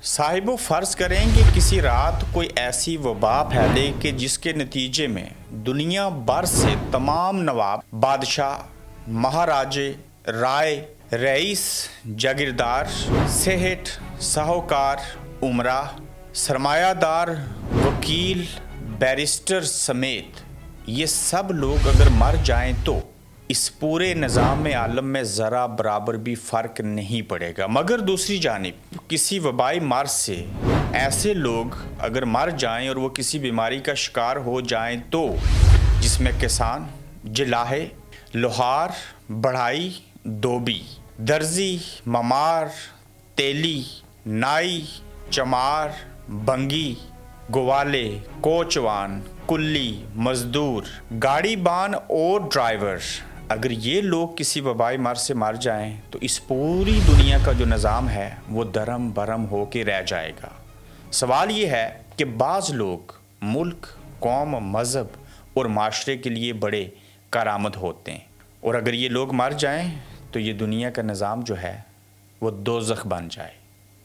صاحب فرض کریں کہ کسی رات کوئی ایسی وبا پھیلے کہ جس کے نتیجے میں دنیا بھر سے تمام نواب، بادشاہ، مہاراجے، رائے، رئیس، جاگیردار، سیٹ، ساہوکار، امراء، سرمایہ دار، وکیل، بیرسٹر سمیت یہ سب لوگ اگر مر جائیں تو اس پورے نظام عالم میں ذرا برابر بھی فرق نہیں پڑے گا۔ مگر دوسری جانب کسی وبائی مرض سے ایسے لوگ اگر مر جائیں اور وہ کسی بیماری کا شکار ہو جائیں تو جس میں کسان، جلاہے، لوہار، بڑھائی، دھوبی، درزی، ممار، تیلی، نائی، چمار، بنگی، گوالے، کوچوان، کلی، مزدور، گاڑی بان اور ڈرائیور، اگر یہ لوگ کسی وبائی مرض سے مر جائیں تو اس پوری دنیا کا جو نظام ہے وہ درم برم ہو کے رہ جائے گا۔ سوال یہ ہے کہ بعض لوگ ملک، قوم، مذہب اور معاشرے کے لیے بڑے کارآمد ہوتے ہیں، اور اگر یہ لوگ مر جائیں تو یہ دنیا کا نظام جو ہے وہ دوزخ بن جائے۔